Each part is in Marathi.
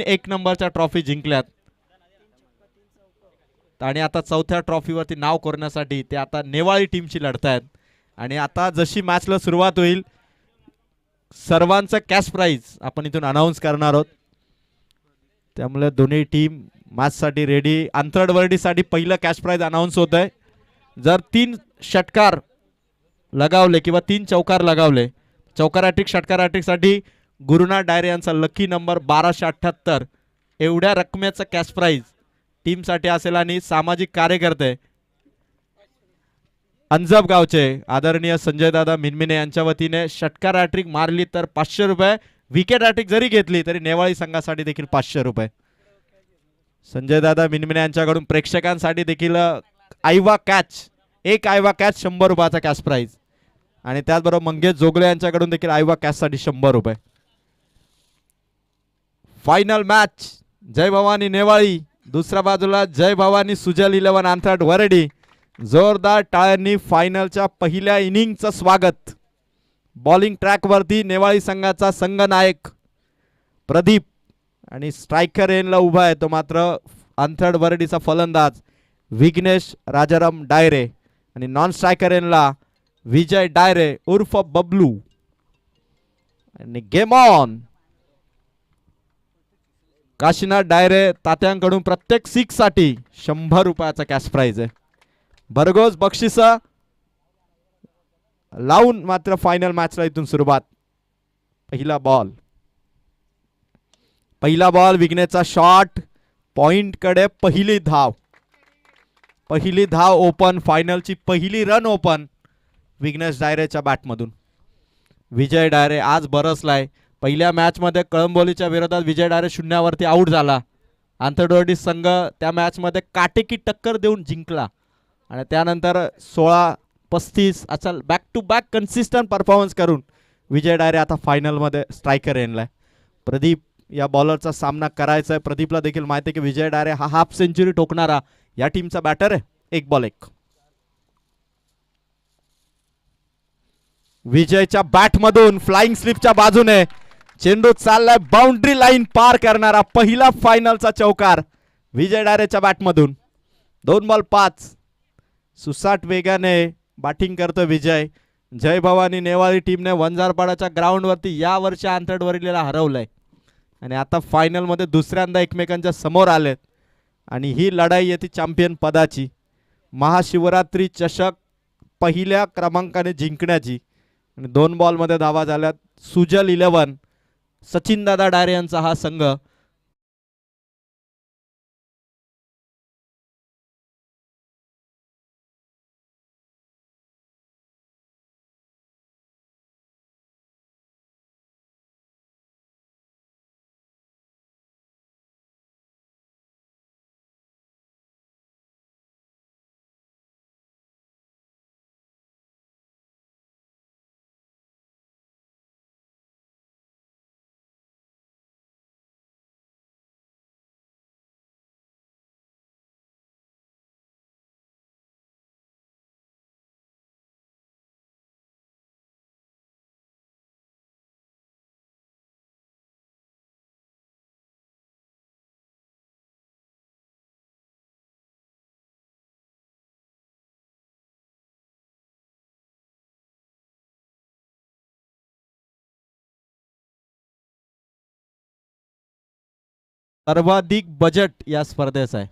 1 नंबरच्या ट्रॉफी जिंकल्यात आणि आता चौथ्या ट्रॉफीवरती नाव कोरण्यासाठी ते आता नेवाळी टीमशी लढतायत. आणि आता जशी मॅचला सुरुवात होईल सर्वांचं कॅश प्राइज आपण इथून अनाऊन्स करणार आहोत. त्यामुळे दोन्ही टीम मॅचसाठी रेडी. आंतरडवर्डीसाठी पहिलं कॅश प्राइज अनाऊन्स होत आहे. जर 3 षटकार लगावले किंवा 3 चौकार लगावले, चौकार हॅट्रिक षटकार हॅट्रिकसाठी गुरुनाथ डायरे यांचा लकी नंबर 1278 एवढ्या रकमेचं कॅश प्राइज टीमसाठी असेल. आणि सामाजिक कार्यकर्ते अंजब गावचे आदरणीय संजय दादा मिनमिने यांच्या वतीने षटकार हॅट्रिक मारली तर 500 रुपये, विकेट हॅट्रिक जरी घेतली तरी नेवाळी संघासाठी देखील 500 रुपये. संजय दादा मिनमिने यांच्याकडून प्रेक्षकांसाठी देखील आयवा कॅच, एक आयवा कॅच 100 रुपयाचा कॅश प्राइज. आणि त्याचबरोबर मंगेश जोगले यांच्याकडून देखील आयवा कॅच साठी 100 रुपये. फायनल मॅच जय भवानी नेवाळी, दुसऱ्या बाजूला जय भवानी सुजल 11 आंतरड वरडी. जोरदार टाळ्यांनी फायनलच्या पहिल्या इनिंगचं स्वागत. बॉलिंग ट्रॅक वरती नेवाळी संघाचा संघनायक प्रदीप आणि स्ट्रायकर एनला उभा आहे तो मात्र आंतरड वरडीचा फलंदाज विघ्नेश राजाराम डायरे. आणि नॉन स्ट्रायकर एनला विजय डायरे उर्फ बबलू. आणि गेम ऑन. काशीनाथ डायरे तात्यांकडून प्रत्येक 6 साठी 100 रुपयाचा कॅश प्राइज आहे. भरघोस बक्षिस लावून मात्र फायनल मॅचला इथून सुरुवात. पहिला बॉल विघ्नेचा शॉट पॉइंट कडे. पहिली धाव ओपन. फायनलची पहिली रन ओपन विघ्नेश डायरेच्या बॅटमधून. विजय डायरे आज बरसलाय. पहिल्या मॅच मध्ये कळंबोलीच्या विरोधात विजय डायरे 0 वरती आउट झाला. आंतरडोर्डी संघ त्या मॅच मध्ये काटेकी टक्कर देऊन जिंकला. आणि त्यानंतर 16-35 असा back to back consistent performance करून विजय डायरे आता फायनल मध्ये स्ट्रायकर येणलाय. प्रदीप या बॉलरचा सामना करायचा आहे. प्रदीपला देखील माहिती आहे की विजय डायरे हा हाफ सेंचुरी ठोकणारा या टीमचा बॅटर आहे. 1 बॉल 1. विजयच्या बॅटमधून फ्लाइंग स्लिपच्या बाजूने चेंडू चाललाय बाउंड्री लाईन पार करणारा पहिला फायनलचा चौकार विजय डायरेच्या बॅटमधून. 2 बॉल 5. सुसाट वेगाने बॅटिंग करतो विजय. जय भवानी नेवाळी टीमने वंजारपाडाच्या ग्राउंड वरती या वर्षी आंतरडवरीला हरवलंय आणि आता फायनल मध्ये दुसऱ्यांदा एकमेकांच्या समोर आलेत. आणि ही लढाई आहे ती चॅम्पियन पदाची, महाशिवरात्री चषक पहिल्या क्रमांकाने जिंकण्याची. आणि 2 बॉल मध्ये धावा झाल्यात. सुजल 11 सचिन दादा डायरे यांचा हा संघ सर्वाधिक बजेट या स्पर्धेचा आहे.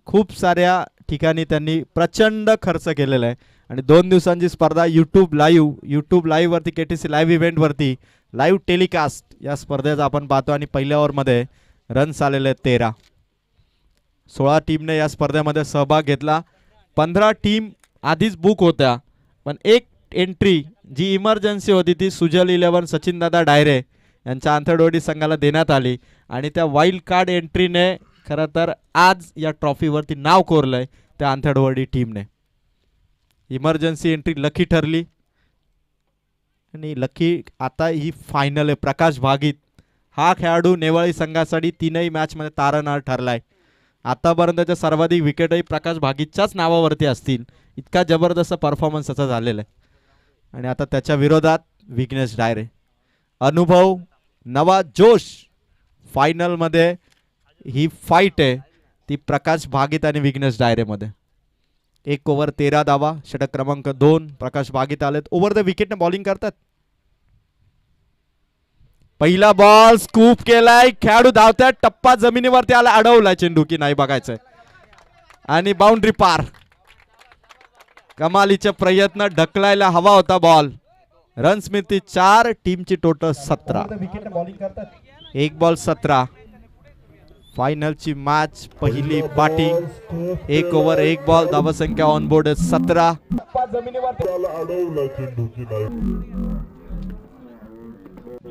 खूप साऱ्या ठिकाणी त्यांनी प्रचंड खर्च केलेला आहे. आणि 2 दिवसांची स्पर्धा यूट्यूब लाईव्ह वरती केटीसी लाईव्ह इव्हेंट वरती लाईव्ह टेलिकास्ट या स्पर्धेचा आपण पाहतो. आणि पहिल्या ओव्हरमध्ये रन्स आलेले 13. 16 टीमने या स्पर्धेमध्ये सहभाग घेतला. 15 टीम आधीच बुक होत्या पण एक एंट्री जी इमर्जन्सी होती ती सुजल 11 सचिन दादा डायरे यांच्या आंतरडोडी संघाला देण्यात आली. आणि त्या वाईल्ड कार्ड एंट्रीने खरं तर आज या ट्रॉफीवरती नाव कोरलंय त्या आंतरडोडी टीमने. इमर्जन्सी एंट्री लकी ठरली आणि लकी आता ही फायनल आहे. प्रकाश भागीत हा खेळाडू नेवाळी संघासाठी 3ही मॅच मध्ये तारणहार ठरलाय. आतापर्यंतच्या सर्वाधिक विकेटही प्रकाश भागीतच्याच नावावरती असतील, इतका जबरदस्त परफॉर्मन्स असा झालेला आहे. आणि आता त्याच्या विरोधात विघ्नेश डायरे. अनुभव, नवा जोश फायनल मध्ये ही फाईट आहे ती प्रकाश भागीत आणि विघ्नेश डायरेमध्ये. 1 ओव्हर 13 धावा. षटक क्रमांक 2 प्रकाश भागीत आलेत. ओव्हर द विकेटने बॉलिंग करतात. पहिला बॉल स्कूप केलाय. खेळाडू धावतात. टप्पा जमिनीवरती आला. अडवलाय चेंडू की नाही बघायचंय. आणि बाउंड्री पार. कमालीचे प्रयत्न. ढकलायला हवा होता बॉल. रन्स मिळती 4. टीमची टोटल 17. 1 बॉल 17. फायनलची मॅच पहिली बॅटिंग. 1 over 1 ball. धावसंख्या ऑन बोर्ड 17.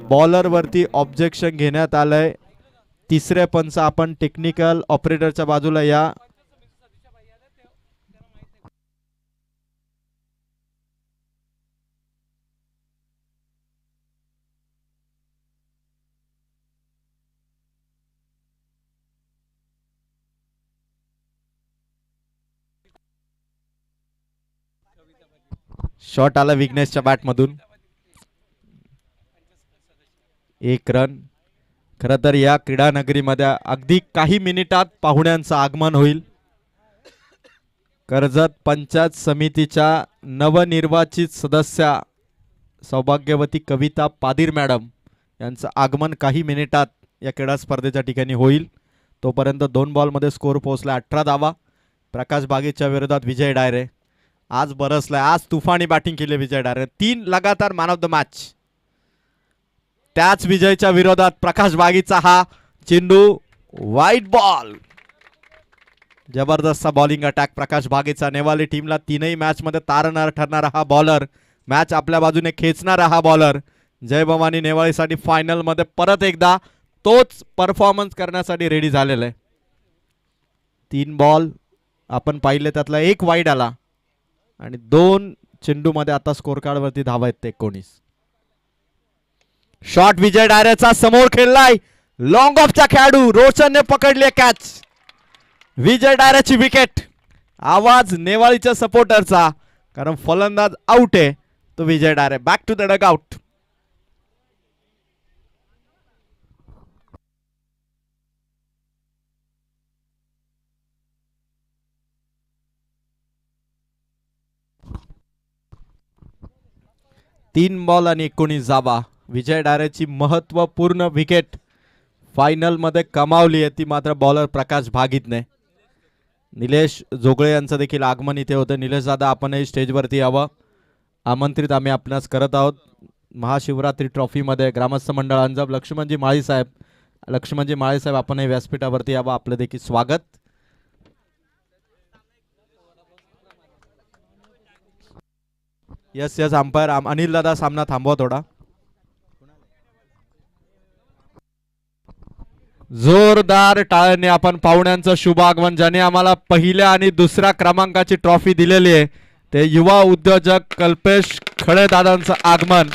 बॉलर वरती ऑब्जेक्शन घेण्यात आलंय. तिसरे पंच आपण टेक्निकल ऑपरेटरच्या बाजूला या. शॉट आला विघ्नेशच्या बॅट मधून. 1 रन. खर तर या क्रीडा नगरीमध्ये अगदी काही मिनिटात पाहुण्यांचं आगमन होईल. कर्जत पंचायत समितीच्या नवनिर्वाचित सदस्या सौभाग्यवती कविता पादीर मॅडम यांचं आगमन काही मिनिटात या क्रीडा स्पर्धेच्या ठिकाणी होईल. तोपर्यंत 2 बॉलमध्ये स्कोर पोहोचला 18 धावा. प्रकाश बागेच्या विरोधात विजय डायरे आज बरसलाय. आज तुफानी बॅटिंग केली विजय डायरे. 3 लगातार मॅन ऑफ द मॅच. त्याच विजयच्या विरोधात प्रकाश बागीचा हा चेंडू वाईट बॉल. जबरदस्त बॉलिंग अटॅक प्रकाश बागेचा. नेवाली टीमला 3ही मॅच मध्ये तारणार ठरणारा हा बॉलर. मॅच आपल्या बाजूने खेचणारा हा बॉलर. जय भवानी नेवाळीसाठी फायनल मध्ये परत एकदा तोच परफॉर्मन्स करण्यासाठी रेडी झालेला आहे. 3 बॉल आपण पाहिले त्यातला 1 वाईड आला आणि 2 चेंडू मध्ये आता स्कोर कार्ड वरती धावा आहेत 19. शॉट विजय डायरेचा समोर खेळलाय. लॉंग ऑफचा खेळाडू रोशनने पकडली कॅच. विजय डायरेची विकेट. आवाज नेवाळीच्या सपोर्टरचा कारण फलंदाज आउट आहे तो Vijay Dayre. Back to the dugout. तीन बॉल आणि 19 धावा. विजय डायरेची महत्वपूर्ण विकेट फायनल मध्ये कमावली आहे ती मात्र बॉलर प्रकाश भागीतने. निलेश जोगळे यांचं देखील आगमन इथे होतं. निलेश दादा आपणही स्टेजवरती यावं आमंत्रित आम्ही आपणास करत आहोत. महाशिवरात्री ट्रॉफी मध्ये ग्रामस्थ मंडळ अंजब लक्ष्मणजी माळी साहेब आपणही व्यासपीठावरती यावं. आपलं देखील स्वागत. यस अंपायर अनिल दादा सामना थांबवा थोडा. जोरदार टाळ्यांनी आपण पाहुण्यांचं शुभ आगमन. ज्याने आम्हाला पहिल्या आणि दुसऱ्या क्रमांकाची ट्रॉफी दिलेली आहे ते युवा उद्योजक कल्पेश खळे दादांचं आगमन.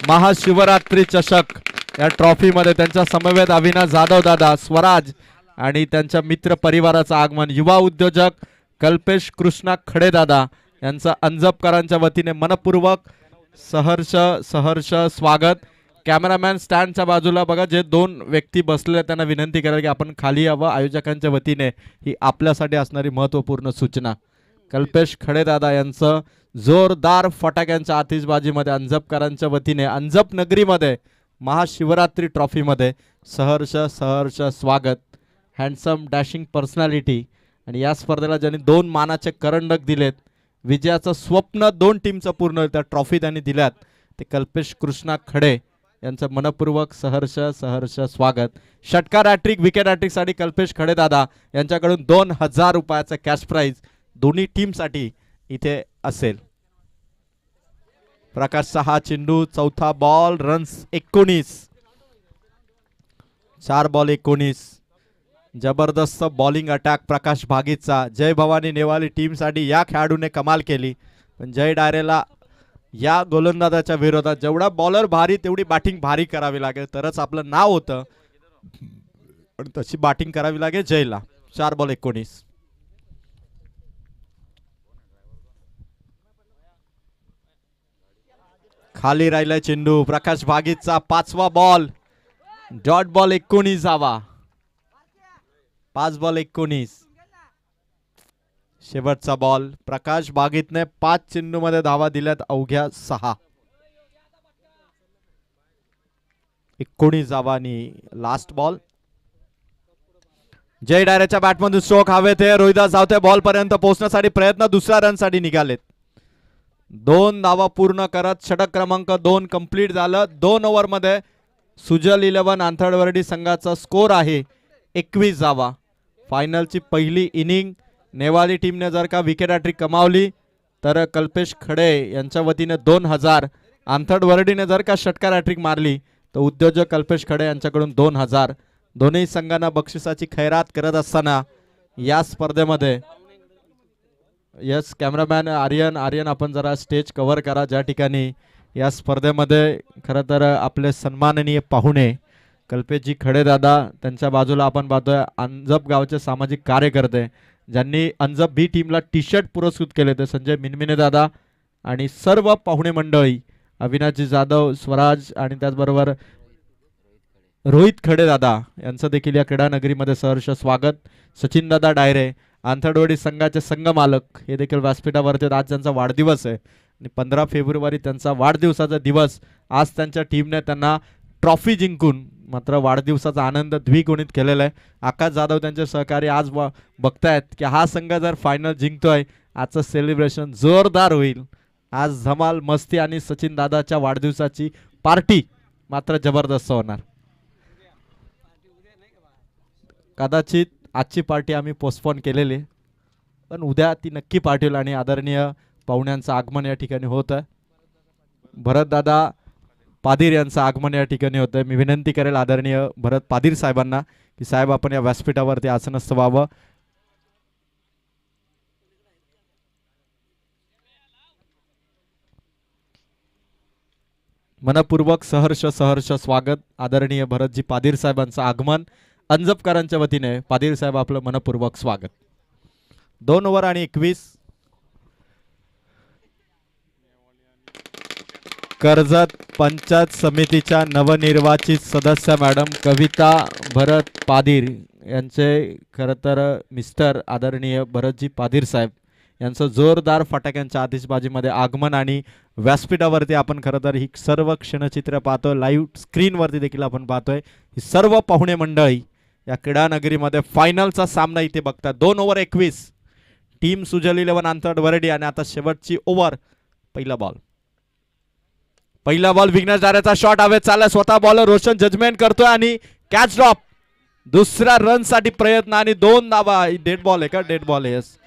महाशिवरात्री चषक या ट्रॉफी मध्ये त्यांच्या समवेत अविनाश जाधव दादा, स्वराज आणि त्यांच्या मित्र परिवाराचं आगमन. युवा उद्योजक कल्पेश कृष्णा खळे दादा यांचं अंजपकरांच्या वतीने मनपूर्वक सहर्ष स्वागत. कॅमेरामॅन स्टँडच्या बाजूला बघा जे 2 व्यक्ती बसलेले त्यांना विनंती करा की आपण खाली यावं. आयोजकांच्या वतीने ही आपल्यासाठी असणारी महत्त्वपूर्ण सूचना. कल्पेश खडेदादा यांचं जोरदार फटाक्यांच्या आतिषबाजीमध्ये अंजपकरांच्या वतीने अंजप नगरीमध्ये महाशिवरात्री ट्रॉफीमध्ये सहर्ष स्वागत. हँडसम डॅशिंग पर्सनॅलिटी आणि या स्पर्धेला ज्यांनी 2 मानाचे करंडक दिलेत, विजयाचं स्वप्न 2 टीमचं पूर्ण त्या ट्रॉफी त्यांनी दिल्यात ते कल्पेश कृष्णा खडे यांचं मनपूर्वक सहर्ष स्वागत. षटकार हॅट्रिक विकेट हॅट्रिक साठी कल्पेश खडेदादा यांच्याकडून 2000 रुपयाचं कॅश प्राइज दोन्ही टीमसाठी इथे असेल. प्रकाशचा हा चेंडू चौथा बॉल. रन्स 19. 4 बॉल 19. जबरदस्त बॉलिंग अटॅक प्रकाश भागीचा. जय भवानी नेवाली टीमसाठी या खेळाडूने कमाल केली. पण जय डायरेला या गोलंदाजाच्या विरोधात जेवढा बॉलर भारी तेवढी बॅटिंग भारी करावी लागेल तरच आपलं नाव होतं. पण तशी बॅटिंग करावी लागेल जयला. 4 बॉल 19. खाली राहिलाय चेंडू. प्रकाश भागीचा 5वा बॉल. डॉट बॉल 19 धावा. 5 बॉल 19. शेवटचा बॉल. प्रकाश बागीतने 5 चेंडू मध्ये धावा दिल्यात अवघ्या 6. 19 धावा आणि लास्ट बॉल. जय डायरेच्या बॅटमधून स्ट्रोक हवेत आहे. रोहिदास धावते बॉल पर्यंत पोहोचण्यासाठी प्रयत्न. दुसऱ्या रन साठी निघालेत. 2 धावा पूर्ण करत षटक क्रमांक 2 कंप्लीट झालं. 2 ओव्हर मध्ये सुजल 11 आंथरडवर्डी संघाचा स्कोर आहे 21 धावा. फायनलची पहिली इनिंग नेवाली टीमने जर का विकेट हॅट्रिक कमावली तर कल्पेश खडे यांच्या वतीने 2000. आंथरडवर्डीने जर का षटकार हॅट्रिक मारली तर उद्योजक कल्पेश खडे यांच्याकडून 2000. दोन्ही संघांना बक्षिसाची खैरात करत असताना या स्पर्धेमध्ये यस कॅमेरामॅन आर्यन आपण जरा स्टेज कव्हर करा. ज्या ठिकाणी या स्पर्धेमध्ये खरं तर आपले सन्माननीय पाहुणे कल्पेशजी खडे दादा त्यांच्या बाजूला आपण पाहतोय अंजप गावचे सामाजिक कार्यकर्ते ज्यांनी अंजप बी टीमला टी शर्ट पुरस्कृत केले ते संजय मिनमिने दादा आणि सर्व पाहुणे मंडळी अविनाशजी जाधव स्वराज आणि त्याचबरोबर रोहित खडे दादा यांचं देखील या क्रीडा नगरीमध्ये सहर्ष स्वागत. सचिन दादा डायरे आंथरडवर्डी संघाचे संघ मालक हे देखील व्यासपीठावरती. आज त्यांचा वाढदिवस आहे आणि 15 फेब्रुवारी त्यांचा वाढदिवसाचा दिवस. आज त्यांच्या टीमने त्यांना ट्रॉफी जिंकून मात्र वाढदिवसाचा आनंद द्विगुणित केलेला आहे. आकाश जाधव त्यांचे सहकारी आज बघतायत की हा संघ जर फायनल जिंकतोय आजचं सेलिब्रेशन जोरदार होईल. आज धमाल मस्ती आणि सचिन दादाच्या वाढदिवसाची पार्टी मात्र जबरदस्त होणार. कदाचित आजची पार्टी आम्ही पोस्टपोन केलेली पण उद्या ती नक्की पार्टी होईल आणि आदरणीय पाहुण्यांचं आगमन या ठिकाणी होत आहे. भरत दादा पादीर यांचं आगमन या ठिकाणी होतं. मी विनंती करेल आदरणीय भरत पादीर साहेबांना की साहेब आपण या व्यासपीठावरती आसनस्थ व्हावं. मनपूर्वक सहर्ष स्वागत. आदरणीय भरतजी पादीर साहेबांचं आगमन अंजपकरांच्या वतीने पादीर साहेब आपलं मनपूर्वक स्वागत. 2 ओव्हर आणि 21. कर्जत पंचायत समितीच्या नवनिर्वाचित सदस्य मॅडम कविता भरत पादीर यांचे खरं तर मिस्टर आदरणीय भरतजी पादीर साहेब यांचं जोरदार फटाक्यांच्या आतिषबाजीमध्ये आगमन आणि व्यासपीठावरती आपण खरं तर ही सर्व क्षणचित्र पाहतोय. लाईव्ह स्क्रीनवरती देखील आपण पाहतोय ही सर्व पाहुणे मंडळी या क्रीडा नगरीमध्ये फायनलचा सामना इथे बघतात. 2 ओव्हर 21. टीम सुजल 11 आंथरडवर्डी आणि आता शेवटची ओव्हर. पहिला बॉल विघ्नेश दारेचा शॉट हवेत चालला. स्वतः बॉलर रोशन जजमेंट करतोय आणि कॅच ड्रॉप. दुसऱ्या रन साठी प्रयत्न आणि 2 धावा. डेड बॉल आहे का? डेड बॉल आहे. यस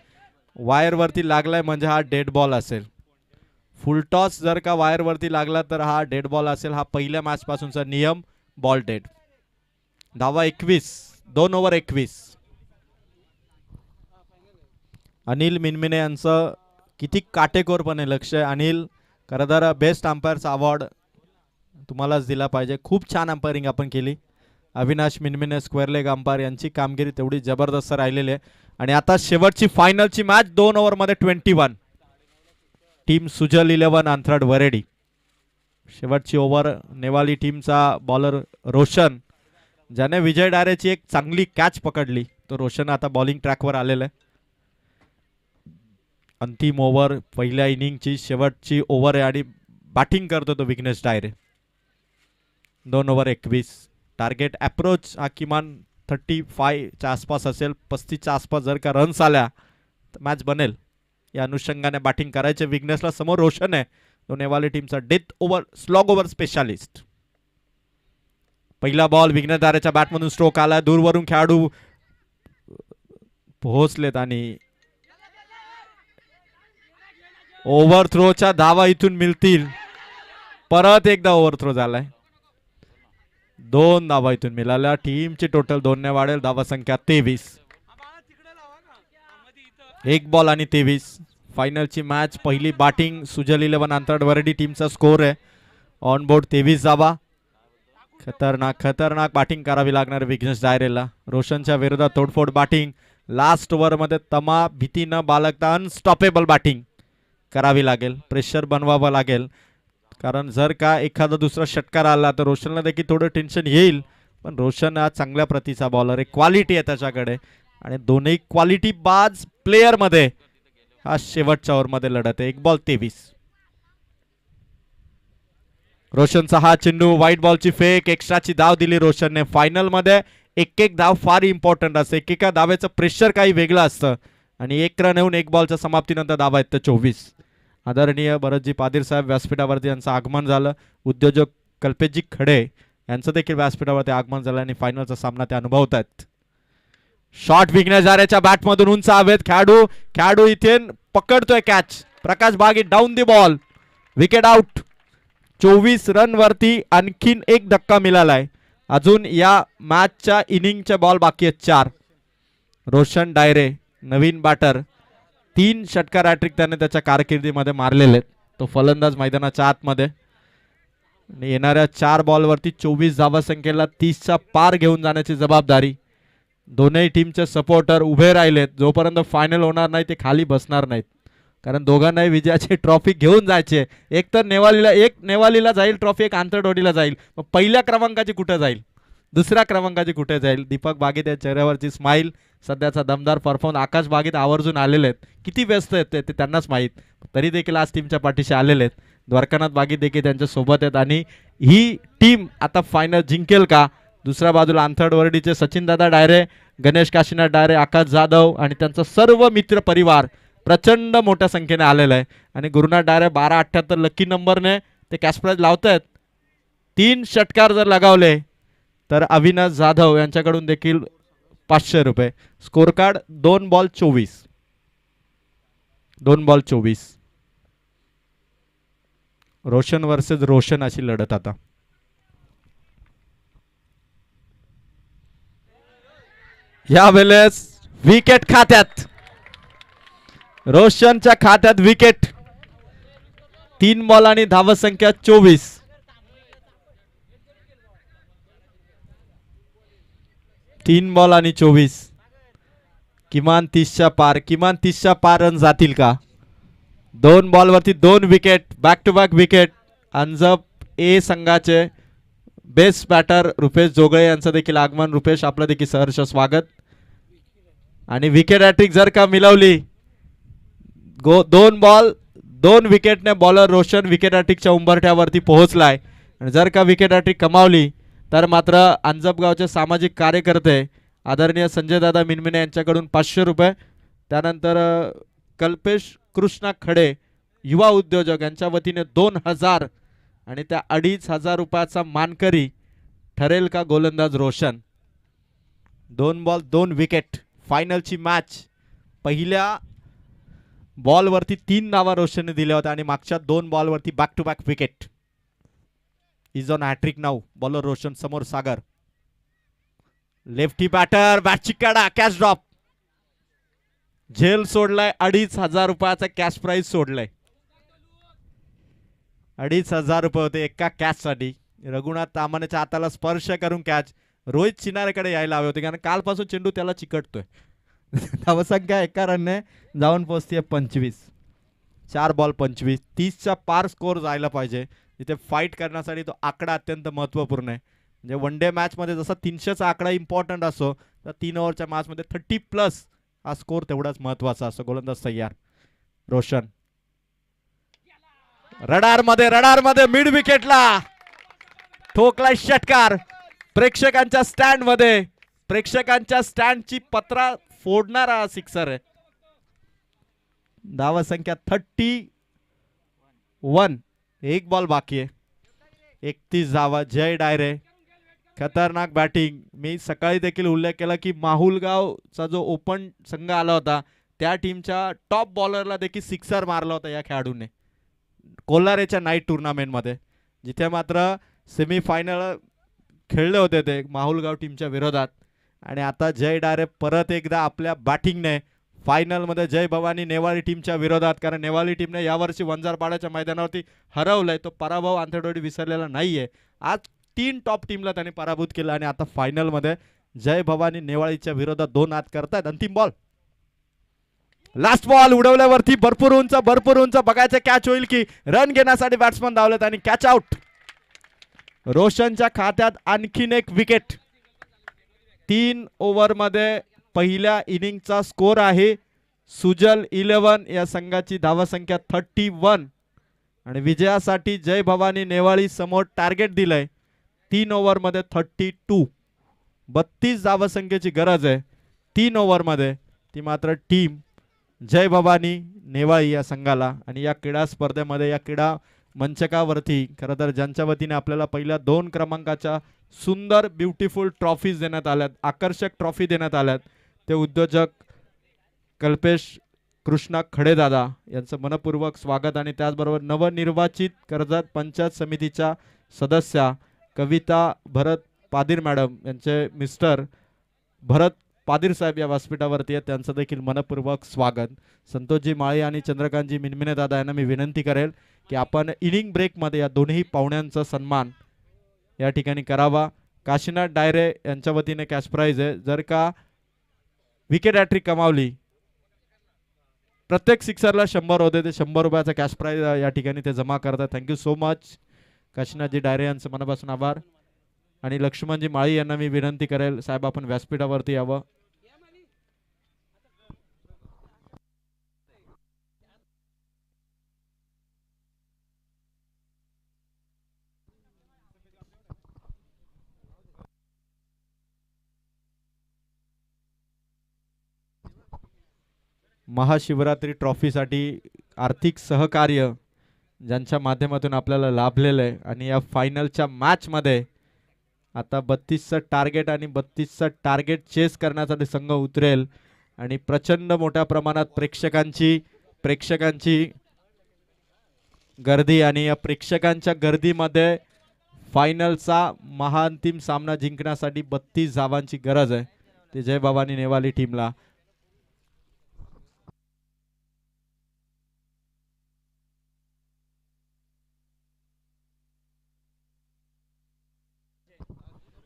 वायर वरती लागलाय म्हणजे हा डेड बॉल असेल. फुल टॉस जर का वायर वरती लागला तर हा डेड बॉल असेल. हा पहिल्या मॅच पासूनचा नियम. Ball dead. धावा 21. 2 ओव्हर 21. अनिल मिनमिने यांचं किती काटेकोरपणे लक्ष आहे. अनिल खरं तर बेस्ट अंपायरचा अवॉर्ड तुम्हालाच दिला पाहिजे. खूप छान अंपायरिंग आपण केली. अविनाश मिनमिने स्क्वेअर लेग अंपायर यांची कामगिरी तेवढी जबरदस्त राहिलेली आहे. आणि आता शेवटची फायनलची मॅच 2 ओव्हर मध्ये 21. टीम सुजल 11 आंथरडवर्डी. शेवटची ओव्हर नेवाली टीमचा बॉलर रोशन ज्याने विजय डारेची एक चांगली कॅच पकडली तो रोशन आता बॉलिंग ट्रॅकवर आलेला आहे. अंतिम ओव्हर पहिल्या इनिंगची शेवटची ओव्हर आहे आणि बॅटिंग करतो तो विघ्नेश डायरे. 2 ओव्हर 21. टार्गेट अप्रोच हा किमान 35 च्या आसपास असेल. 35 च्या आसपास जर का रन्स आल्या तर मॅच बनेल. या अनुषंगाने बॅटिंग करायचे विघ्नेशला. समोर रोशन आहे तो नेवाली टीमचा death over slog over specialist. पहिला बॉल विघ्नेश दारेच्या बॅटमधून स्ट्रोक आला. दूरवरून खेळाडू पोहोचलेत आणि ओव्हरथ्रोच्या धावा इथून मिळतील. परत एकदा ओव्हरथ्रो झालाय. 2 धावा इथून मिळाल्या. टीमची टोटल 2 ने वाढेल. धावा संख्या 23. 1 बॉल आणि 23. फायनलची मॅच पहिली बॅटिंग सुजल 11 आंथरडवर्डी टीमचा स्कोर आहे ऑन बोर्ड 23 धावा. खतरनाक बॅटिंग करावी लागणार विघ्नेश डायरेला. रोशनच्या विरोधात तोडफोड बॅटिंग. लास्ट ओव्हर मध्ये तमा भीती न बाळगता अनस्टॉपेबल बॅटिंग करावी लागेल. प्रेशर बनवावं लागेल कारण जर का एखादा दुसरा षटकार आला तर रोशनला देखील थोडं टेन्शन येईल पण रोशन हा चांगल्या प्रतीचा बॉलर आहे, क्वालिटी आहे त्याच्याकडे आणि दोन्ही क्वालिटी बाज प्लेयर मध्ये हा शेवटच्या ओव्हरमध्ये लढत आहे. 1 बॉल 23. रोशनचा हा चेंडू, व्हाईट बॉलची फेक, एक्स्ट्राची धाव दिली रोशनने. फायनल मध्ये एक एक धाव फार इम्पॉर्टंट असते. एकेका धावेचं प्रेशर काही वेगळं असतं आणि 1 रन येऊन 1 बॉलच्या समाप्तीनंतर धावा आहेत 24. आदरणीय भरतजी पाटील साहेब व्यासपीठावरती यांचं आगमन झालं. उद्योजक कल्पेशजी खडे यांचं देखील व्यासपीठावरती आगमन झालं आणि फायनलचा सामना ते अनुभवत आहेत. शॉट विघ्नेश्वराच्या बॅटमधून उंच हवेत खेळाडू इथे पकडतोय catch. Prakash Bagi down the ball, wicket out. 24 run वरती आणखीन एक धक्का मिळालाय. अजून या मॅचच्या इनिंगचे बॉल बाकी आहेत 4. रोशन डायरे नवीन बॅटर, 3 षटकार हॅट्रिक त्याने त्याच्या कारकिर्दीमध्ये मारलेले आहेत. तो फलंदाज मैदानाच्या आतमध्ये येणाऱ्या 4 बॉलवरती 24 धावसंख्येला 30चा पार घेऊन जाण्याची जबाबदारी दोन्ही टीमचे सपोर्टर उभे राहिलेत. जोपर्यंत फायनल होणार नाही ते खाली बसणार नाहीत, कारण दोघांनाही विजयाची ट्रॉफी घेऊन जायची. एक तर नेवालीला जाईल ट्रॉफी, एक आंतरडोडीला जाईल. मग पहिल्या क्रमांकाची कुठे जाईल, दुसऱ्या क्रमांकाची कुठे जाईल? दीपक बागीत या चेहऱ्यावरची स्माईल, सध्याचा दमदार परफॉर्मन्स. आकाश बागीत आवर्जून आलेले आहेत, किती व्यस्त आहेत ते त्यांनाच माहीत, तरी देखील आज टीमच्या पाठीशी आलेले आहेत. द्वारकानाथ बागीत देखील त्यांच्या सोबत आहेत आणि ही टीम आता फायनल जिंकेल का? दुसऱ्या बाजूला आंथरडवरडीचे सचिन दादा डायरे, गणेश काशीनाथ डायरे, आकाश जाधव आणि त्यांचा सर्व मित्र परिवार प्रचंड मोठ्या संख्येने आलेला आहे. आणि गुरुनाथ डायरे 1278 लकी नंबरने ते कॅश प्राइज लावत आहेत. 3 षटकार जर लगावले तर अविनाश जाधव यांच्याकडून देखील 500 रुपये. Score card 2 ball 24. 2 ball 24. Roshan versus Roshan अशी लढत आता. यावेळेस विकेट खात्यात, रोशनच्या खात्यात विकेट. 3 बॉल आणि धावसंख्या 24. तीन बॉल आणि 24. किमान 30च्या पार रन जातील का? 2 बॉलवरती 2 wicket, back to back wicket. अंजप ए संघाचे बेस्ट बॅटर रुपेश जोगळे यांचं देखील आगमन. रुपेश, आपलं देखील सहर्ष स्वागत. आणि विकेट हॅट्रिक जर का मिळवली, 2 बॉल 2 विकेटने बॉलर रोशन विकेट हॅट्रिकच्या उंबरठ्यावरती पोहोचलाय. आणि जर का विकेट हॅट्रिक कमावली तर मात्र अंजपगावचे सामाजिक कार्यकर्ते आदरणीय संजय दादा मिनमिने यांच्याकडून 500 रुपये. त्यानंतर कल्पेश कृष्णा खडे युवा उद्योजक यांच्या वतीने 2000 आणि त्या 2500 रुपयाचा मानकरी ठरेल का गोलंदाज रोशन? 2 ball 2 wicket. फायनलची मॅच. पहिल्या बॉलवरती 3 धावा रोशनने दिल्या होत्या आणि मागच्या 2 बॉलवरती back to back wicket. Is on hat trick now. Bowler Roshan समोर सागर. लेफ्टी बॅटर, बॅटची काढा, कॅच ड्रॉप. झेल सोडलाय. 2500 रुपयाचा कॅश प्राइज सोडलाय. 2500 रुपये होते एका कॅच साठी. रघुनाथ तामानेच्या हाताला स्पर्श करून कॅच. रोहित चिनारेकडे यायला हवे होते, कारण कालपासून चेंडू त्याला चिकटतोय. धावसंख्या एका रनने जाऊन पोहोचते 25. 4 बॉल 25. 30च्या पार स्कोर जायला पाहिजे. इथे फाईट करण्यासाठी तो आकडा अत्यंत महत्त्वपूर्ण आहे. म्हणजे वन डे मॅचमध्ये जसा 300चा आकडा इम्पॉर्टंट असतो, तर 3 ओव्हरच्या मॅचमध्ये 30+ हा स्कोर तेवढाच महत्त्वाचा असतो. गोलंदाज तयार. रोशन रडारमध्ये मिड विकेटला ठोकलाय षटकार. प्रेक्षकांच्या स्टँड मध्ये, प्रेक्षकांच्या स्टँडची पत्रा फोडणारा सिक्सर आहे. धावसंख्या 31. 1 बॉल बाकी आहे. 31 धावा. जय डायरे खतरनाक बॅटिंग. मी सकाळी देखील उल्लेख केला की माहुलगावचा जो ओपन संघ आला होता त्या टीमच्या टॉप बॉलरला देखील सिक्सर मारला होता या खेळाडूने कोलारेच्या नाईट टुर्नामेंटमध्ये, जिथे मात्र सेमीफायनल खेळले होते ते माहुलगाव टीमच्या विरोधात. आणि आता जय डायरे परत एकदा आपल्या बॅटिंगने फायनलमध्ये जय भवानी नेवाळी टीमच्या विरोधात, कारण नेवाळी टीमने यावर्षी वंजारपाड्याच्या मैदानावरती हरवलंय. तो पराभव आंतरडोळी विसरलेला नाहीये. आज 3 टॉप टीमला त्यांनी पराभूत केलं आणि आता फायनलमध्ये जय भवानी नेवाळीच्या विरोधात 2 हात करतायत. अंतिम बॉल, लास्ट बॉल उडवल्यावरती भरपूर उंच बघायचं कॅच होईल की रन घेण्यासाठी बॅट्समन धावलेत आणि कॅच आउट. रोशनच्या खात्यात आणखीन एक विकेट. 3 ओव्हरमध्ये पहिल्या इनिंगचा स्कोर आहे सुजल 11 या संघाची धावसंख्या 31 आणि विजयासाठी जय भवानी नेवाळी समोर टार्गेट दिलंय 3 ओव्हरमध्ये 32 32 धावसंख्येची गरज आहे 3 ओव्हरमध्ये ती मात्र टीम जय भवानी नेवाळी या संघाला। आणि या क्रीडा स्पर्धेमध्ये या क्रीडा मंचकावरती खरं तर ज्यांच्या वतीने आपल्याला पहिल्या 2 क्रमांकाच्या सुंदर ब्युटिफुल ट्रॉफीज देण्यात आल्यात आकर्षक ट्रॉफी देण्यात आल्यात ते उद्योजक कल्पेश कृष्णा खडेदादा यांचं मनपूर्वक स्वागत आणि त्याचबरोबर नवनिर्वाचित कर्जत पंचायत समितीच्या सदस्या कविता भरत पादीर मॅडम यांचे मिस्टर भरत पादीर साहेब या व्यासपीठावरती आहेत त्यांचं देखील मनपूर्वक स्वागत। संतोषजी माळी आणि चंद्रकांतजी मिनमिने दादा यांना मी विनंती करेल की आपण इनिंग ब्रेकमध्ये या दोन्ही पाहुण्यांचा सन्मान या ठिकाणी करावा। काशीनाथ डायरे यांच्या वतीने कॅश प्राइज आहे जर का विकेट हॅट्रिक कमावली प्रत्येक सिक्सरला 100 होते ते 100 रुपयाचा कॅश प्राइज या ठिकाणी ते जमा करतात। थँक्यू सो मच काशीनाथजी डायरे यांचं मनापासून आभार। आणि लक्ष्मणजी माळी यांना मी विनंती करेल साहेब आपण व्यासपीठावरती यावं। महाशिवरात्री ट्रॉफीसाठी आर्थिक सहकार्य ज्यांच्या माध्यमातून आपल्याला लाभलेलं आहे आणि या फायनलच्या मॅचमध्ये आता 32चं टार्गेट आणि 32चं टार्गेट चेस करण्यासाठी संघ उतरेल आणि प्रचंड मोठ्या प्रमाणात प्रेक्षकांची गर्दी आणि या प्रेक्षकांच्या गर्दीमध्ये फायनलचा महाअंतिम सामना जिंकण्यासाठी 32 धावांची गरज आहे ते जय भवानी नेवाली टीमला।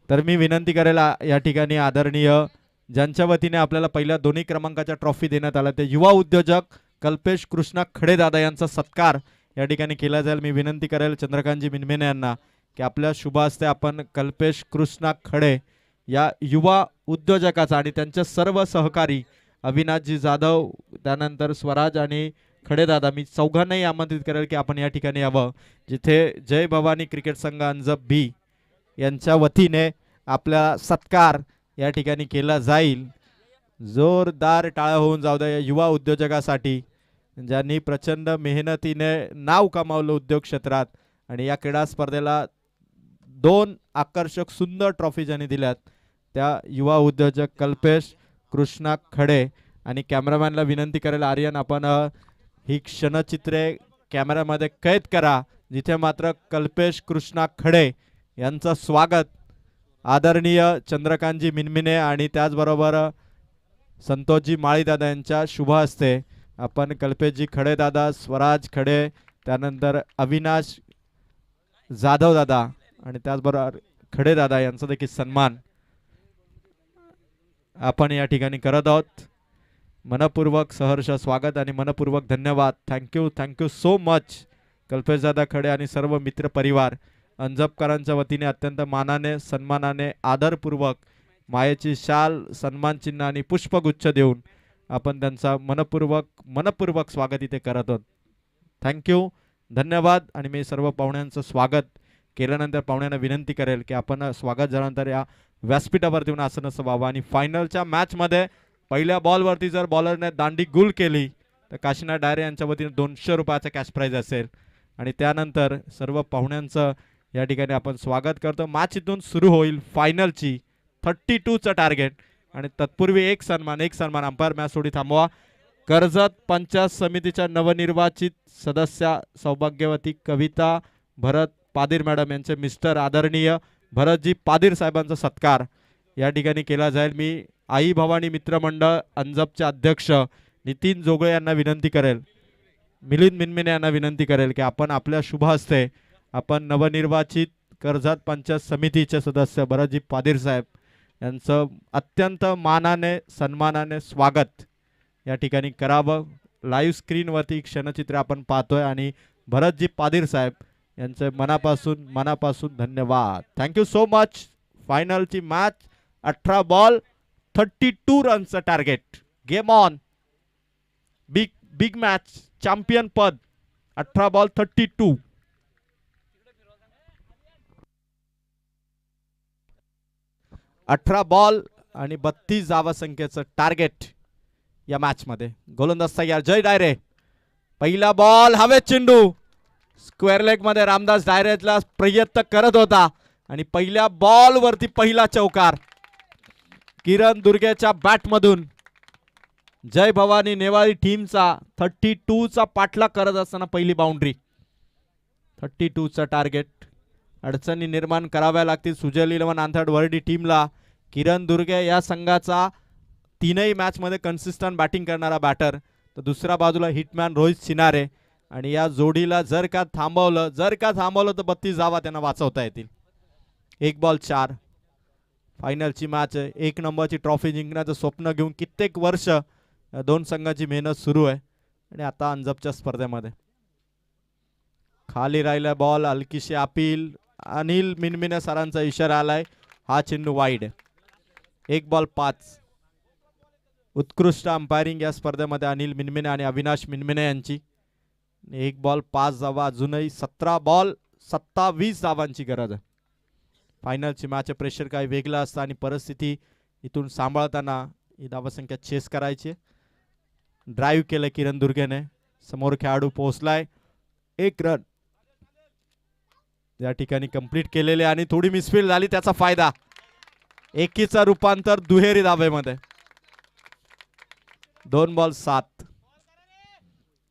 तर मी विनंती करेल या ठिकाणी आदरणीय ज्यांच्या वतीने आपल्याला पहिल्या दोन्ही क्रमांकाच्या ट्रॉफी देण्यात आला ते युवा उद्योजक कल्पेश कृष्णा खडेदादा यांचा सत्कार या ठिकाणी केला जाईल। मी विनंती करेल चंद्रकांतजी मिनमिने यांना की आपल्या शुभ हस्ते आपण कल्पेश कृष्णा खडे या युवा उद्योजकाचा आणि त्यांचे सर्व सहकारी अविनाशजी जाधव त्यानंतर स्वराज आणि खडेदादा मी चौघांनाही आमंत्रित करेल की आपण या ठिकाणी यावं जिथे जय भवानी क्रिकेट संघ अंजप बी यांच्या वतीने आपला सत्कार या ठिकाणी केला जाईल। जोरदार टाळ्या होऊन जाऊ द्या या युवा उद्योजकासाठी ज्यांनी प्रचंड मेहनतीने नाव कमावलं उद्योग क्षेत्रात आणि या क्रीडा स्पर्धेला 2 आकर्षक सुंदर ट्रॉफी ज्यांनी दिल्यात त्या युवा उद्योजक कल्पेश कृष्णा खडे। आणि कॅमेरामॅनला विनंती करेल आर्यन आपण ही क्षणचित्रे कॅमेऱ्यामध्ये कैद करा जिथे मात्र कल्पेश कृष्णा खडे यांचं स्वागत आदरणीय चंद्रकांतजी मिनमिने आणि त्याचबरोबर संतोषजी माळीदादा यांच्या शुभ हस्ते आपण कल्पेशजी खडे दादा स्वराज खडे त्यानंतर अविनाश जाधव दादा आणि त्याचबरोबर खडे दादा यांचा देखील सन्मान आपण या ठिकाणी करत आहोत। मनपूर्वक सहर्ष स्वागत आणि मनपूर्वक धन्यवाद। थँक्यू सो मच कल्पेश दादा खडे आणि सर्व मित्र परिवार अंजपकरांच्या वतीने अत्यंत मानाने सन्मानाने आदरपूर्वक मायेची शाल सन्मान चिन्ह आणि पुष्पगुच्छ देऊन आपण त्यांचा मनपूर्वक स्वागत इथे करत आहोत। थँक्यू धन्यवाद। आणि मी सर्व पाहुण्यांचं स्वागत केल्यानंतर पाहुण्यांना विनंती करेल की आपण स्वागत झाल्यानंतर या व्यासपीठावरती येऊन आसन व्हावं आणि फायनलच्या मॅचमध्ये पहिल्या बॉलवरती जर बॉलरने दांडी गुल केली तर काशीनाथ डायरे यांच्या वतीने 200 रुपयाचा कॅश प्राइज असेल आणि त्यानंतर सर्व पाहुण्यांचं या ठिकाणी आपण स्वागत करतो। मॅच इथून सुरू होईल फायनलची 32चं टार्गेट आणि तत्पूर्वी एक सन्मान अंपायर मॅच थोडी थांबवा। कर्जत पंचायत समितीच्या नवनिर्वाचित सदस्या सौभाग्यवती कविता भरत पादीर मॅडम यांचे मिस्टर आदरणीय भरतजी पादीर साहेबांचा सत्कार या ठिकाणी केला जाईल। मी आई भवानी मित्रमंडळ अंजपचे अध्यक्ष नितीन जोगळे यांना विनंती करेल मिलिंद मिनमिने यांना विनंती करेल की आपण आपल्या शुभ हस्ते आपण नवनिर्वाचित कर्जत पंचायत समितीचे सदस्य भरतजी पादीर साहेब यांचं अत्यंत मानाने सन्मानाने स्वागत या ठिकाणी करावं। लाईव्ह स्क्रीनवरती क्षणचित्र आपण पाहतोय आणि भरतजी पादीर साहेब यांचे मनापासून धन्यवाद। Thank you so much. फायनलची मॅच 18 बॉल 32 रनचं target. Game on. Big match, champion पद. 18 बॉल 32. 18 बॉल आणि 32 धावा संख्येचं टार्गेट या मॅच मध्ये. गोलंदाज तयार जय डायरे. पहिला बॉल हवेत चेंडू. स्क्वेअर लेग मध्ये रामदास डायरेला प्रयत्न करत होता आणि पहिल्या बॉल वरती पहिला चौकार किरण दुर्गेच्या बॅट मधून. जय भवानी नेवाळी टीमचा 32 चा पाठलाग करत असताना पहिली बाउंड्री. 32 चा टार्गेट. अडचणी निर्माण कराव्या लागतील सुजल 11 आंधळ वरडी टीमला. किरण दुर्गे या संघाचा तीनही मॅच मध्ये कन्सिस्टंट बॅटिंग करणारा बॅटर, तर दुसऱ्या बाजूला हिटमॅन रोहित सिनारे. आणि या जोडीला जर का थांबवलं तर 32 धावा त्यांना वाचवता येतील. 1 बॉल 4. फायनलची मॅच आहे. 1 नंबरची ट्रॉफी जिंकण्याचं स्वप्न घेऊन कित्येक वर्ष दोन संघांची मेहनत सुरू आहे आणि आता अंजपच्या स्पर्धेमध्ये खाली राहिला बॉल. हलकीशी अपील. अनिल मिनमिने सरांचा इशारा आलाय. हा चेंडू वाईड. 1 बॉल 5. उत्कृष्ट अंपायरिंग या स्पर्धेमध्ये अनिल मिनमिने आणि अविनाश मिनमिने यांची. 1 बॉल 5 धावा. अजूनही 17 बॉल 27 धावांची गरज आहे. फायनलची मॅच प्रेशर काही वेगळं असतं आणि परिस्थिती इथून सांभाळताना ही धावसंख्या चेस करायची. ड्राईव्ह केलं किरण दुर्गेने. समोर खेळाडू पोहोचलाय. 1 रन या ठिकाणी कंप्लीट केलेले आणि थोडी मिसफील्ड झाली त्याचा फायदा. एकीचं रूपांतर दुहेरी धावेमध्ये. 2 बॉल 7.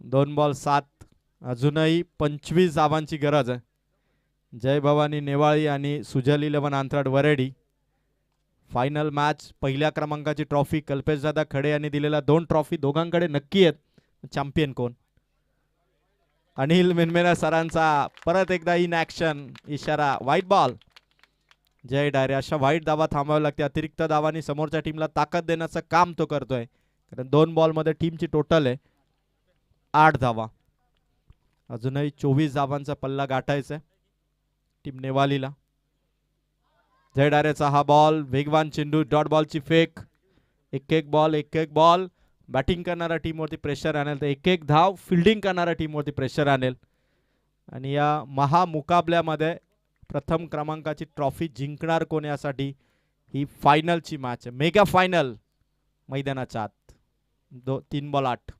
2 बॉल 7. अजूनही 25 धावांची गरज आहे. जय भवानी नेवाळी आणि सुजल 11 आंतराड वरेडी. Final match. पहिल्या क्रमांकाची ट्रॉफी कल्पेशदादा खडे यांनी दिलेल्या 2 ट्रॉफी दोघांकडे नक्की आहेत. चॅम्पियन कोण? अनिल मिनमिने सरांचा परत एकदा इन ऍक्शन इशारा. White ball. जय डायरे. अशा वाईट धावा थांबावी लागते. अतिरिक्त धावांनी समोरच्या टीमला ताकद देण्याचं काम तो करतोय. कारण 2 बॉल मध्ये टीमची टोटल आहे 8 धावा. अजूनही 24 धावांचा पल्ला गाठायचा टीम नेवालीला. जय डायरेचा हा बॉल. वेगवान चेंडू. डॉट बॉलची फेक. 1-1 बॉल. 1-1 बॉल. बॅटिंग करणारा टीमवरती प्रेशर आणेल तर 1-1 धाव फिल्डिंग करणाऱ्या टीमवरती प्रेशर आणेल. आणि या महामुकाबल्यामध्ये प्रथम क्रमांकाची ट्रॉफी जिंकणार कोण यासाठी ही फायनलची मॅच आहे. मेगा फायनल मैदानाच्या आत. 3 बॉल 8.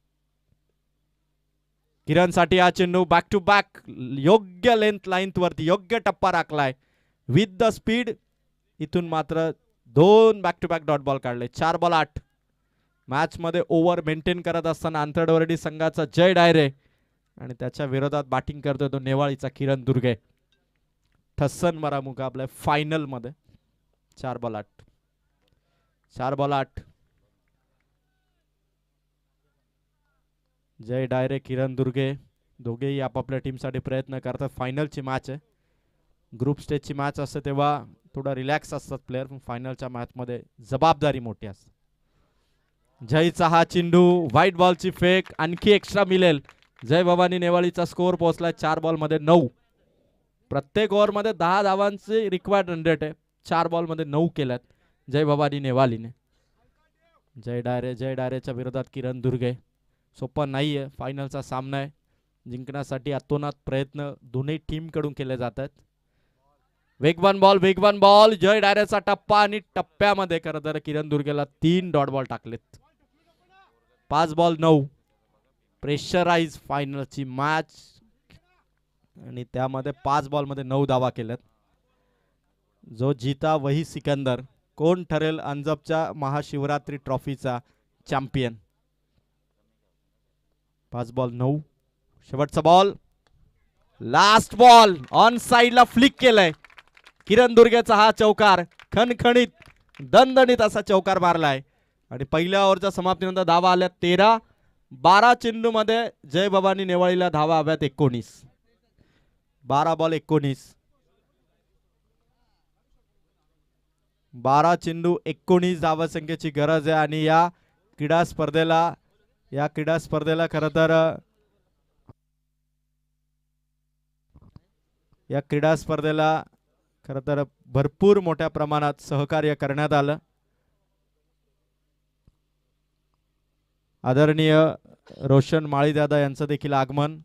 किरणसाठी हा चेंडू. Back to back. योग्य लाईन वरती योग्य टप्पा राखलाय विथ द स्पीड. इथून मात्र 2 back to back dot ball काढले. 4 बॉल 8. मॅच मध्ये ओव्हर मेंटेन करत असताना आंतरडवरडी संघाचा जय डायरे आणि त्याच्या विरोधात बॅटिंग करतोय तो नेवाळीचा किरण दुर्गे. ठस्सन मरा मुकाबला फायनल मध्ये. 4 बॉल 8. 4 बॉल 8. जय डायरे किरण दुर्गे दोघेही आपापल्या टीमसाठी प्रयत्न करतात. फायनलची मॅच आहे. ग्रुप स्टेजची मॅच असते तेव्हा थोडा रिलॅक्स असतात प्लेयर, पण फायनलच्या मॅच मध्ये जबाबदारी मोठी असते. जयचा हा चेंडू. व्हाईट बॉलची फेक. आणखी एक्स्ट्रा मिळेल. जय भवानी नेवाळीचा स्कोअर पोहोचलाय 4 बॉल मध्ये 9. प्रत्येक ओव्हर मध्ये 10 धावांचे रिक्वायर्ड रन रेट आहे. 4 बॉल मध्ये 9 केल्यात जय भवानी नेवालीने. जय डायरेच्या विरोधात किरण दुर्गे. सोपा नाहीये. फायनलचा सामना आहे. जिंकण्यासाठी अतोनात प्रयत्न दोन्ही टीम कडून केले जातात. वेगवान बॉल. जय डायरेचा टप्पा आणि टप्प्यामध्ये खरं तर किरण दुर्गेला 3 डॉट बॉल टाकलेत. 5 बॉल 9. प्रेशराइज फायनलची मॅच आणि त्यामध्ये 5 बॉल मध्ये 9 धावा केल्यात. जो जीता वही सिकंदर. कोण ठरेल अंजपच्या महाशिवरात्री ट्रॉफीचा चॅम्पियन? 5 बॉल 9. शेवटचा बॉल. Last ball. ऑन साइडला फ्लिक केलंय. किरण दुर्गेचा हा चौकार. खणखणीत दणदणीत असा चौकार मारलाय आणि पहिल्या ओव्हरच्या समाप्तीनंतर धावा आल्या 13. 12 चेंडू मध्ये जय भवानी नेवाळीला धावा हव्यात 19. 12 बॉल 19. 12 चेंडू 19 धावा संख्येची गरज आहे. आणि या क्रीडा स्पर्धेला खरं तर या क्रीडा स्पर्धेला खरं तर भरपूर मोठ्या प्रमाणात सहकार्य करण्यात आलं. आदरणीय रोशन माळीदादा यांचं देखील आगमन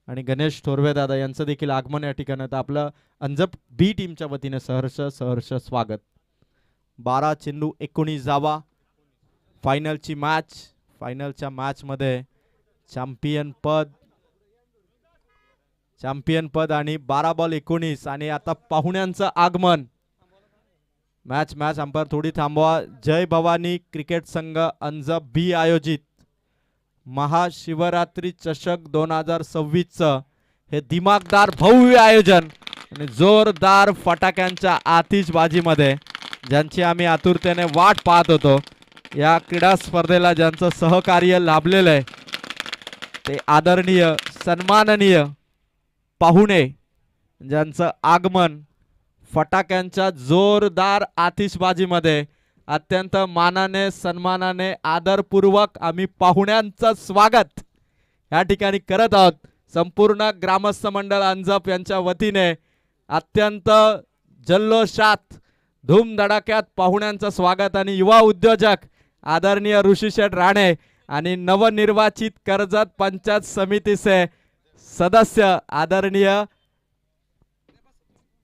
आणि गणेश थोरवे दादा यांचं देखील आगमन या ठिकाणी. तर आपलं अंजप बी टीमच्या वतीने सहर्ष स्वागत. 12 चेंडू 19 धावा. फायनलची मॅच. फायनलच्या मॅचमध्ये चॅम्पियन पद आणि 12 बॉल 19 आणि आता पाहुण्यांचं आगमन. मॅच अंपायर थोडी थांबवा. जय भवानी क्रिकेट संघ अंजप बी आयोजित महाशिवरात्री चषक 2026 हे दिमागदार भव्य आयोजन आणि जोरदार फटाक्यांच्या आतिषबाजीमध्ये ज्यांची आम्ही आतुरतेने वाट पाहत होतो. या क्रीडा स्पर्धेला ज्यांचं सहकार्य लाभलेलं आहे ते आदरणीय सन्माननीय पाहुणे ज्यांचं आगमन फटाक्यांच्या जोरदार आतिषबाजीमध्ये अत्यंत मानाने सन्मानाने आदरपूर्वक आम्ही पाहुण्यांचं स्वागत या ठिकाणी करत आहोत. संपूर्ण ग्रामस्थ मंडळ अंजप यांच्या वतीने अत्यंत जल्लोषात धूमधडाक्यात पाहुण्यांचं स्वागत. आणि युवा उद्योजक आदरणीय ऋषीशेठ राणे आणि नवनिर्वाचित कर्जत पंचायत समितीचे सदस्य आदरणीय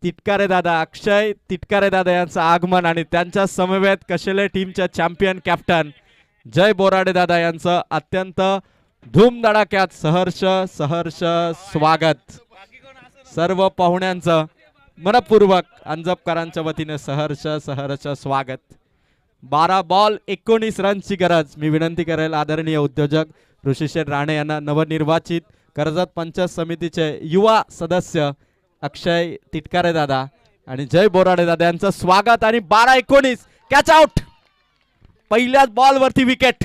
तिटकारे दादा अक्षय तिटकारे दादा यांचं आगमन आणि त्यांच्या समवेत कशेले टीमच्या चॅम्पियन कॅप्टन जय बोराडे दादा यांचं अत्यंत धूमधडाक्यात सहर्ष स्वागत. सर्व पाहुण्यांचं मनपूर्वक अंजपकरांच्या वतीने सहर्ष स्वागत. 12 बॉल 19 रनची गरज. मी विनंती करेल आदरणीय उद्योजक ऋषीशेठ राणे यांना नवनिर्वाचित कर्जत पंचायत समितीचे युवा सदस्य अक्षय तिटकारे दादा आणि जय बोराडे दादा यांचं स्वागत. आणि 12-19 कॅच आउट. पहिल्याच बॉल वरती wicket.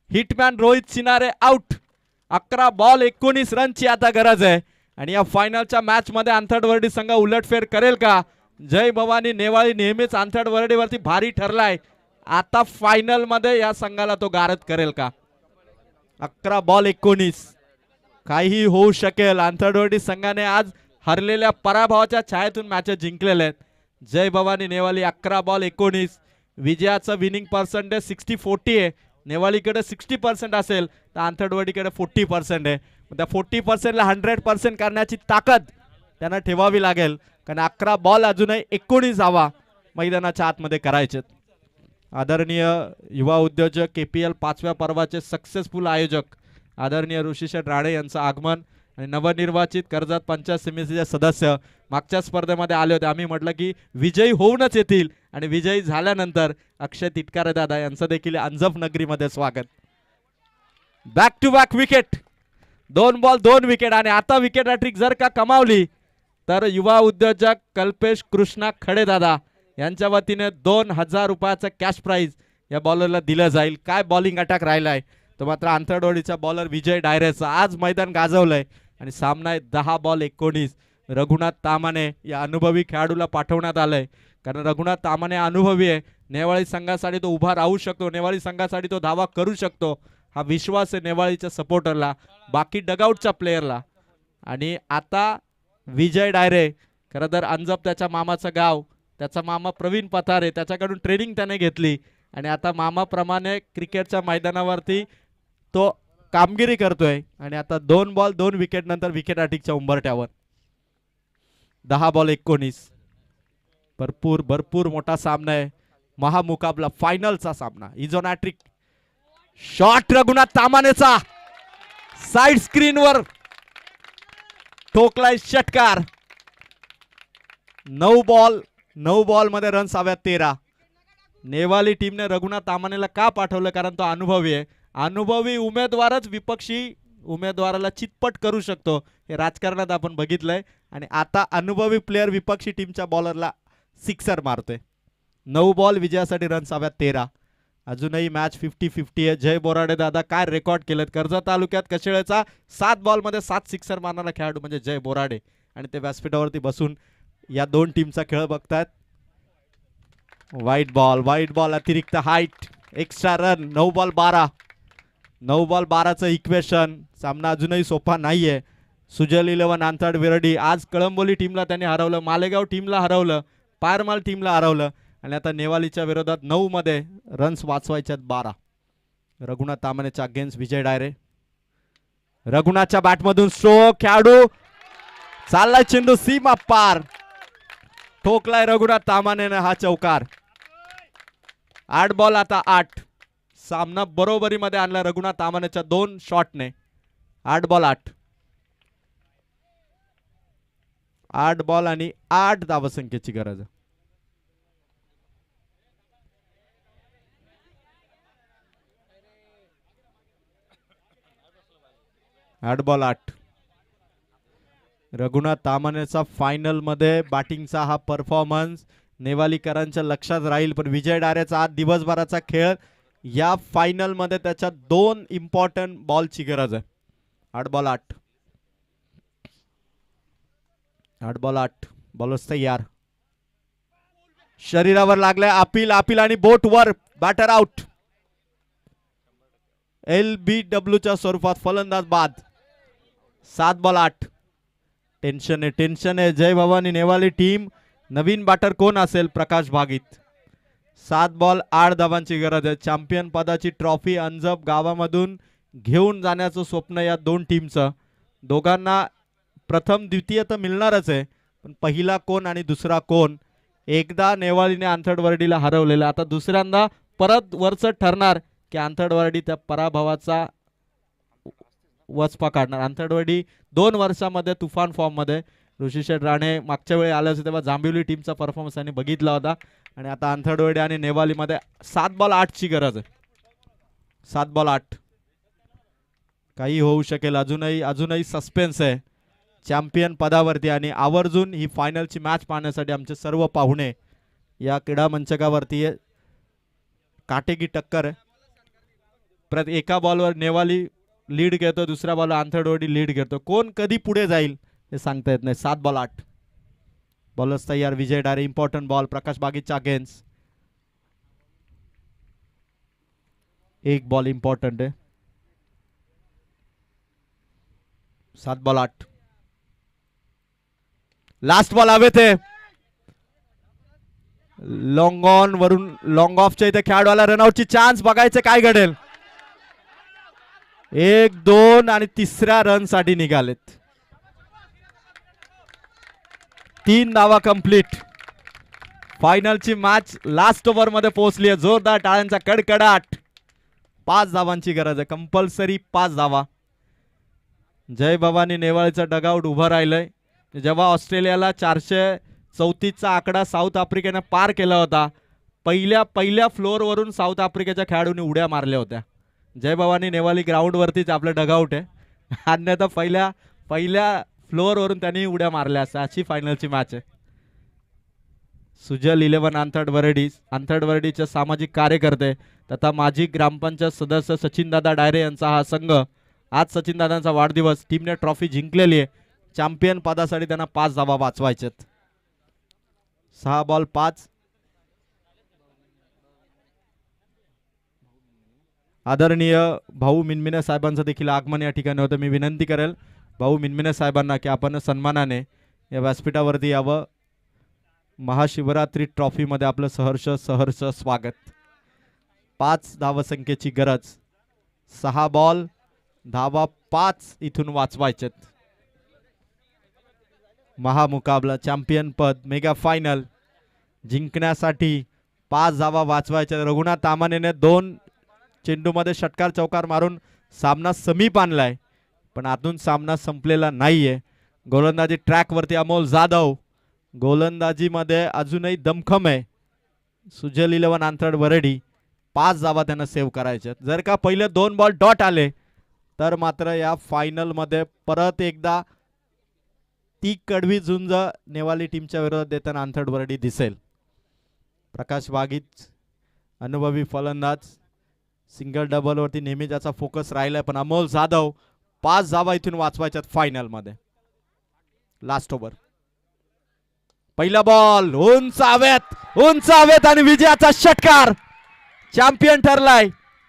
Hitman Rohit scenario out. 11 ball 19 रनची आता गरज आहे. आणि या फायनलच्या मॅच मध्ये आंथडवर्डी संघ उलटफेर करेल का? जय भवानी नेवाळी नेहमीच आंथडवर्डीवरती भारी ठरलाय. आता फायनल मध्ये या संघाला तो गारद करेल का? 11 बॉल 19 काही होऊ शकेल. आंथडवर्डी संघाने आज हरलेल्या पराभवाच्या छायेतून मॅच जिंकलेले आहेत. जय भवानी नेवाळी 11 बॉल 19. विजयाचं विनिंग पर्सेंटेज 60-40 आहे. नेवाळीकडे 60% असेल तर आंथडवर्डीकडे 40% आहे. त्या 40%ला 100% करण्याची ताकद त्यांना ठेवावी लागेल. कारण 11 बॉल अजूनही 19 धावा मैदानाच्या आतमध्ये करायचे. आदरणीय युवा उद्योजक KPL 5व्या पर्वाचे सक्सेसफुल आयोजक आदरणीय ऋषीशेठ राणे यांचं आगमन आणि नवनिर्वाचित कर्जत पंचायत समितीचे सदस्य मागच्या स्पर्धेमध्ये आले होते. आम्ही म्हटलं की विजयी होऊनच येतील आणि विजयी झाल्यानंतर अक्षय तिटकारे दादा यांचं देखील अंजप नगरीमध्ये स्वागत. Back to back wicket. 2 ball 2 wicket. आणि आता विकेट हॅट्रिक जर का कमावली तर युवा उद्योजक कल्पेश कृष्णा खडे दादा यांच्या वतीने 2000 रुपयाचं कॅश प्राइज या बॉलरला दिलं जाईल. काय बॉलिंग अटॅक राहिलाय तो मात्र आंथडवाडीचा बॉलर विजय डायरेचा आज मैदान गाजवलंय. आणि सामना आहे 10 बॉल 19. रघुनाथ तामाने या अनुभवी खेळाडूला पाठवण्यात आलंय कारण रघुनाथ तामाने अनुभवी आहे. नेवाळी संघासाठी तो उभा राहू शकतो. नेवाळी संघासाठी तो धावा करू शकतो हा विश्वास आहे नेवाळीच्या सपोर्टरला बाकी डगआउटच्या प्लेयरला. आणि आता विजय डायरे खरं तर अंजप त्याच्या मामाचं गाव. त्याचा मामा प्रवीण पतारे त्याच्याकडून ट्रेनिंग त्याने घेतली आणि आता मामाप्रमाणे क्रिकेटच्या मैदानावरती तो कामगिरी करतोय. आणि आता 2 बॉल 2 विकेट नंतर विकेट हॅट्रिकच्या उंबरठ्यावर 10 बॉल 19. भरपूर मोठा सामना आहे. महामुकाबला फायनलचा सामना. इझोन हॅट्रिक शॉट रघुनाथ तामानेचा साइड स्क्रीनवर ठोकलाय षटकार. 9 बॉल मध्ये रन्स हव्यात 13. नेवाली टीमने रघुनाथ तामानेला का पाठवलं कारण तो अनुभवी आहे. अनुभवी उमेदवारच विपक्षी उमेदवाराला चितपट करू शकतो हे राजकारणात आपण बघितलंय. आणि आता अनुभवी प्लेयर विपक्षी टीमच्या बॉलरला सिक्सर मारतोय. 9 बॉल विजयासाठी रन्स हव्यात 13. अजूनही मॅच 50-50 आहे. जय बोराडे दादा काय रेकॉर्ड केलेत. कर्जत तालुक्यात कशेळेचा 7 बॉलमध्ये 7 सिक्सर मारणारा खेळाडू म्हणजे जय बोराडे. आणि ते व्यासपीठावरती बसून या 2 टीमचा खेळ बघतात. व्हाईट बॉल अतिरिक्त हाईट एक्स्ट्रा रन. 9 बॉल 12 चं इक्वेशन. सामना अजूनही सोपा नाहीये. सुजल 11 आंतड विरडी. आज कळंबोली टीमला त्यांनी हरवलं, मालेगाव टीमला हरवलं, पारमाल टीमला हरवलं आणि आता नेवालीच्या विरोधात 9 मध्ये रन्स वाचवायच्यात 12. रघुनाथ तामानेच्या अगेन्स्ट विजय डायरे. रघुनाथच्या बॅटमधून स्ट्रोक, खेळाडू चाललाय चेंडू सीमा पार, ठोकलाय रघुनाथ तामानेने हा चौकार. 8 बॉल आता 8. सामना बरोबरीमध्ये आणला रघुनाथ तामानेच्या 2 शॉटने. 8 बॉल 8. 8 बॉल आणि 8 धावसंख्येची गरज. 8 बॉल 8. रघुनाथ तामानेचा फायनल मध्ये बॅटिंगचा हा परफॉर्मन्स नेवालीकरांच्या लक्षात राहील, पण विजय डारेचा आज दिवसभराचा खेळ, या फायनल मध्ये त्याच्या 2 इम्पॉर्टंट बॉलची गरज आहे. 8 बॉल 8. 8 बॉल 8. बॉलर्स तयार. शरीरावर लागलाय अपील, अपील आणि बोट वर, बॅटर आउट. LBW च्या स्वरूपात फलंदाज बाद. 7 बॉल 8. टेन्शन आहे, टेन्शन आहे. जय भवानी नेवाली टीम, नवीन बॅटर कोण असेल? प्रकाश भागीत. 7 बॉल 8 धावांची गरज आहे. चॅम्पियन पदाची ट्रॉफी अंजप गावामधून घेऊन जाण्याचं स्वप्न या 2 टीमचं. दोघांना प्रथम द्वितीय तर मिळणारच आहे, पण पहिला कोण आणि दुसरा कोण? एकदा नेवालीने आंथडवर्डीला हरवलेलं, आता दुसऱ्यांदा परत वरच ठरणार की आंथडवर्डी त्या पराभवाचा वचपा काढणार. आंथडवर्डी 2 वर्षामध्ये तुफान फॉर्म मध्ये. ऋषीशेठ राणे मागच्या वेळी आले होते तेव्हा जांभिवली टीमचा परफॉर्मन्स त्यांनी बघितला होता, आणि आता आंथडवर्डी आणि नेवालीमध्ये 7 बॉल 8 ची गरज आहे. 7 बॉल 8. काही होऊ शकेल. अजूनही सस्पेन्स आहे चॅम्पियन पदावरती, आणि आवर्जून ही फायनलची मॅच पाहण्यासाठी आमचे सर्व पाहुणे या क्रीडा मंचकावरती. काटेकी टक्कर आहे. एका बॉलवर नेवाली लीड घेतो, दुसऱ्या बॉलवर आंथडवर्डी लीड घेतो. कोण कधी पुढे जाईल हे सांगता येत नाही. 7 बॉल 8. बॉलर्स तयार. विजय डारे. इम्पॉर्टंट बॉल प्रकाश बागीच्या अगेन्स्ट. 1 बॉल इम्पॉर्टंट आहे. 7 बॉल 8. लास्ट बॉल हवे थे. लॉंग ऑन वरून लॉंग ऑफच्या इथे खेळाडूला रनआउटची चान्स. बघायचं काय घडेल. 1 2 आणि तिसऱ्या रन साठी निघालेत. 3 धावा कंप्लीट. फायनलची मॅच लास्ट ओव्हर मध्ये पोहोचली आहे. जोरदार टाळ्यांचा कडकडाट. 5 धावांची गरज आहे. कंपल्सरी 5 धावा. जय भवानी नेवाळीचा डगआउट उभं राहिलंय. जेव्हा ऑस्ट्रेलियाला 434चा आकडा साऊथ आफ्रिकेने पार केला होता, पहिल्या फ्लोअर वरून साऊथ आफ्रिकेच्या खेळाडूंनी उड्या मारल्या होत्या. जय भवानी नेवाली ग्राउंड वरतीच आपलं डगआउट आहे, अन्यथा पहिल्या फ्लोअर वरून त्यांनी उड्या मारल्या असं. अशी फायनलची मॅच आहे. सुजल 11 आंथडवर्डीचे सामाजिक कार्यकर्ते तथा माजी ग्रामपंचायत सदस्य सचिनदादा डायरे यांचा हा संघ. आज सचिनदादांचा वाढदिवस. टीमने ट्रॉफी जिंकलेली आहे. चॅम्पियन पदासाठी त्यांना 5 धावा वाचवायच्यात. 6 बॉल 5. आदरणीय भाऊ मिनमिने साहेबांचं देखील आगमन या ठिकाणी होतं. मी विनंती करेल भाऊ मिनमिने साहेबांना की आपण सन्मानाने या व्यासपीठावरती यावं. महाशिवरात्री ट्रॉफीमध्ये आपलं सहर्ष स्वागत. 5 धावसंख्येची गरज. 6 बॉल धावा 5 इथून वाचवायचेत. महामुकाबला, चॅम्पियन पद, मेगा फायनल जिंकण्यासाठी 5 धावा वाचवायच्या. रघुनाथ तामानेने 2 चेंडूमध्ये षटकार चौकार मारून सामना समीप आणलाय, पण आतून सामना संपलेला नाहीये. गोलंदाजी ट्रॅक वरती अमोल जाधव. गोलंदाजीमध्ये अजूनही दमखम आहे. सुजल 11 आंथडवर्डी. 5 धावा त्यांना सेव्ह करायच्या. जर का पहिले 2 बॉल डॉट आले तर मात्र या फायनल मध्ये परत एकदा ती कडवी झुंज नेवाली टीमच्या विरोधात देताना आंथडवर्डी दिसेल. प्रकाश वागीत अनुभवी फलंदाज. सिंगल डबल वरती नेहमी त्याचा फोकस राहिलाय, पण अमोल जाधव 5 धावा इथून वाचवायच्यात फायनल मध्ये. Last over. पहिला बॉल उंच हवेत आणि विजयाचा षटकार. चॅम्पियन ठरलाय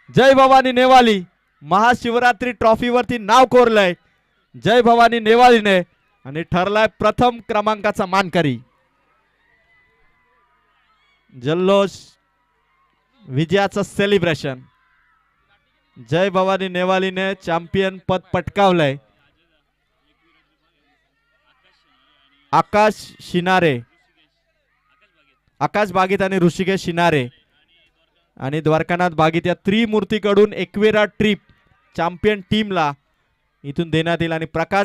जय भवानी नेवाली. महाशिवरात्री ट्रॉफीवरती नाव कोरलंय. जय भवानी नेवाळीने आणि ठरलाय प्रथम क्रमांकाचा मानकरी. जल्लोष, विजयाचं सेलिब्रेशन. जय भवानी नेवाळीने चॅम्पियन पद पटकावलंय. आकाश शिनारे, आकाश बागित आणि ऋषिकेश शिनारे आणि द्वारकानाथ बागित या त्रिमूर्तीकडून एकविरा ट्रिप चॅम्पियन टीमला इथून देण्यात येईल. आणि प्रकाश